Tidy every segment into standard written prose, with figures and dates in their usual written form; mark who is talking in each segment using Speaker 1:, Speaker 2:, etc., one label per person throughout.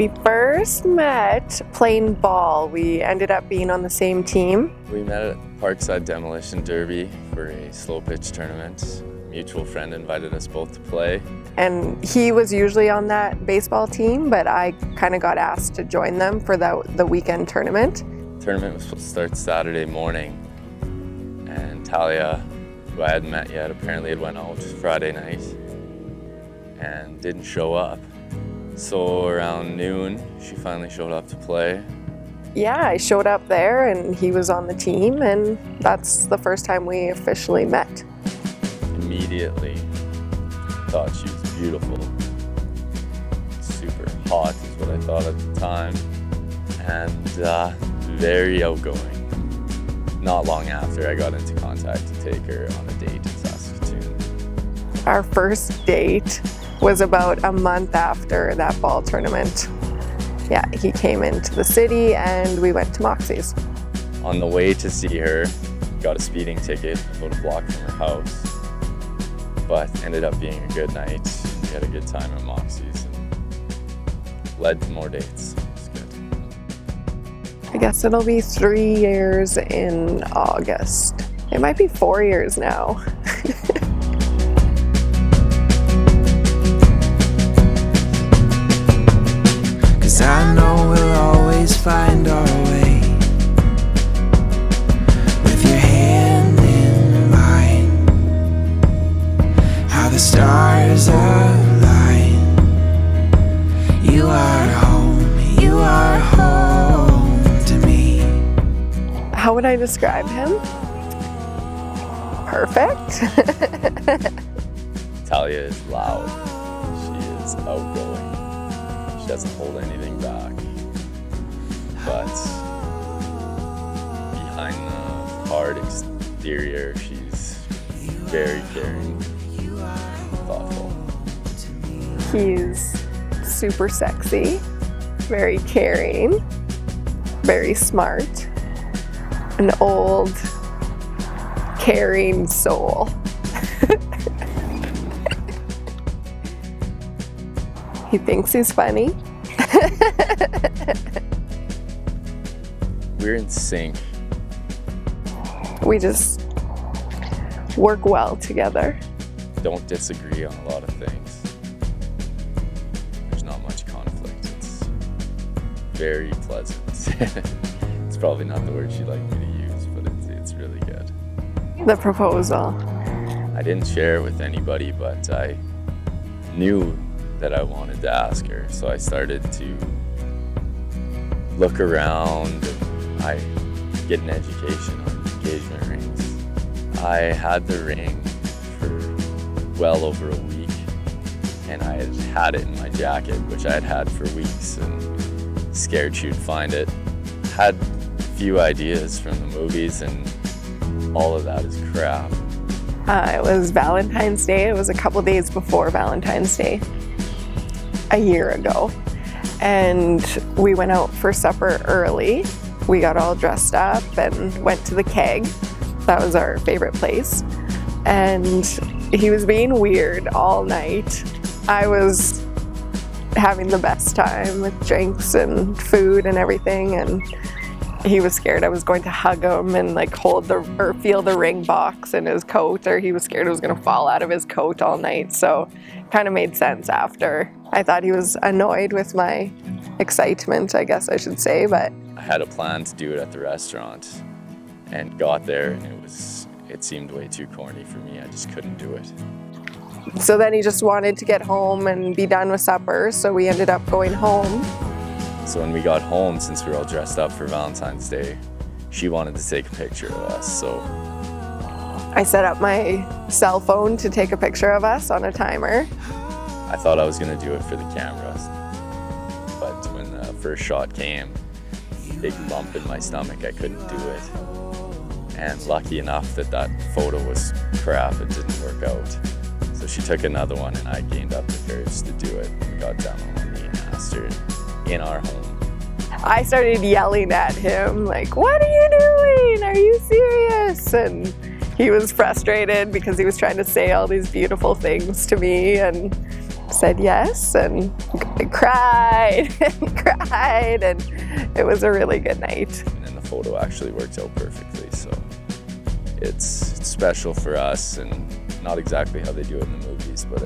Speaker 1: We first met playing ball. We ended up being on the same team.
Speaker 2: We met at Parkside Demolition Derby for a slow pitch tournament. A mutual friend invited us both to play.
Speaker 1: And he was usually on that baseball team, but I kind of got asked to join them for the weekend tournament.
Speaker 2: The tournament was supposed to start Saturday morning, and Talia, who I hadn't met yet, apparently had went out Friday night and didn't show up. So around noon, she finally showed up to play.
Speaker 1: Yeah, I showed up there and he was on the team, and that's the first time we officially met.
Speaker 2: Immediately thought she was beautiful. Super hot is what I thought at the time. And very outgoing. Not long after, I got into contact to take her on a date in Saskatoon.
Speaker 1: Our first date was about a month after that ball tournament. Yeah, he came into the city and we went to Moxie's.
Speaker 2: On the way to see her, got a speeding ticket about a block from her house, but ended up being a good night. We had a good time at Moxie's and led to more dates. It was good.
Speaker 1: I guess it'll be 3 years in August. It might be 4 years now.
Speaker 3: I know we'll always find our way with your hand in mine. How the stars align. You are home to me.
Speaker 1: How would I describe him? Perfect.
Speaker 2: Talia is loud. She is outgoing. She doesn't hold anything back, but behind the hard exterior, she's very caring and thoughtful.
Speaker 1: He's super sexy, very caring, very smart, an old, caring soul. He thinks he's funny.
Speaker 2: We're in sync.
Speaker 1: We just work well together.
Speaker 2: Don't disagree on a lot of things. There's not much conflict. It's very pleasant. It's probably not the word she'd like me to use, but it's really good.
Speaker 1: The proposal.
Speaker 2: I didn't share it with anybody, but I knew that I wanted to ask her, so I started to look around. I get an education on engagement rings. I had the ring for well over a week, and I had it in my jacket, which I had had for weeks, and scared she'd find it. Had a few ideas from the movies, and all of that is crap.
Speaker 1: It was Valentine's Day. It was a couple days before Valentine's Day, a year ago, and we went out for supper early. We got all dressed up and went to the Keg. That was our favorite place, and he was being weird all night. I was having the best time with drinks and food and everything, and he was scared I was going to hug him and like hold or feel the ring box in his coat, or he was scared it was going to fall out of his coat all night. So it kind of made sense after. I thought he was annoyed with my excitement, I guess I should say, but
Speaker 2: I had a plan to do it at the restaurant and got there, and it seemed way too corny for me. I just couldn't do it.
Speaker 1: so then he just wanted to get home and be done with supper, so we ended up going home.
Speaker 2: So when we got home, since we were all dressed up for Valentine's Day, she wanted to take a picture of us, so
Speaker 1: I set up my cell phone to take a picture of us on a timer.
Speaker 2: I thought I was going to do it for the cameras. But when the first shot came, big bump in my stomach, I couldn't do it. And lucky enough that photo was crap, it didn't work out. So she took another one, and I gained up the courage to do it. We got down on one knee and asked her in our home.
Speaker 1: I started yelling at him, like, "What are you doing? Are you serious?" And he was frustrated because he was trying to say all these beautiful things to me, and said yes, and I cried and cried, and it was a really good night.
Speaker 2: And the photo actually worked out perfectly, so it's special for us, and not exactly how they do it in the movies, but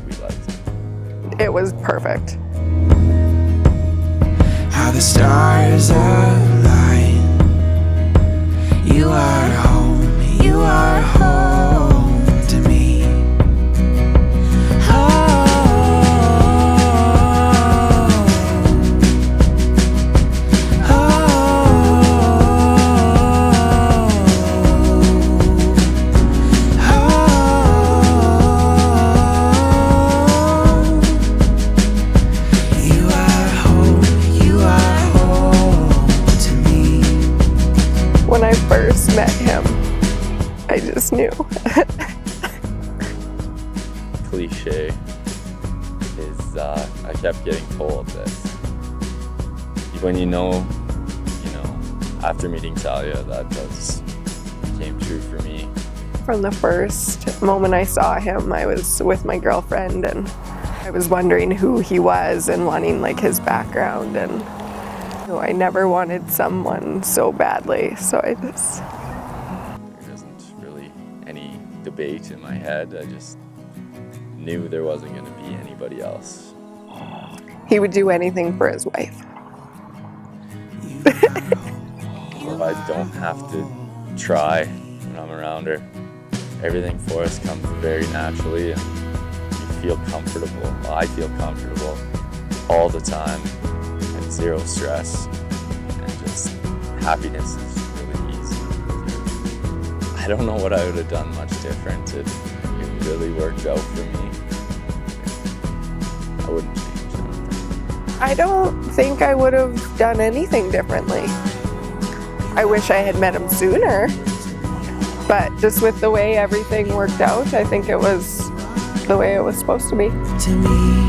Speaker 2: we liked it.
Speaker 1: It was perfect.
Speaker 3: How the stars align. You are home, you are home to me.
Speaker 1: When I first met him, I just knew.
Speaker 2: Cliche is I kept getting told that when you know, after meeting Talia, that came true for me.
Speaker 1: From the first moment I saw him, I was with my girlfriend, and I was wondering who he was and wanting like his background, and I never wanted someone so badly, so I just...
Speaker 2: There isn't really any debate in my head. I just knew there wasn't going to be anybody else.
Speaker 1: He would do anything for his wife.
Speaker 2: If I don't have to try when I'm around her, everything for us comes very naturally, and you feel comfortable. Well, I feel comfortable all the time. Zero stress, and just happiness is really easy. I don't know what I would have done much different. It really worked out for me. I wouldn't change anything.
Speaker 1: I don't think I would have done anything differently. I wish I had met him sooner, but just with the way everything worked out, I think it was the way it was supposed to be.
Speaker 3: To me.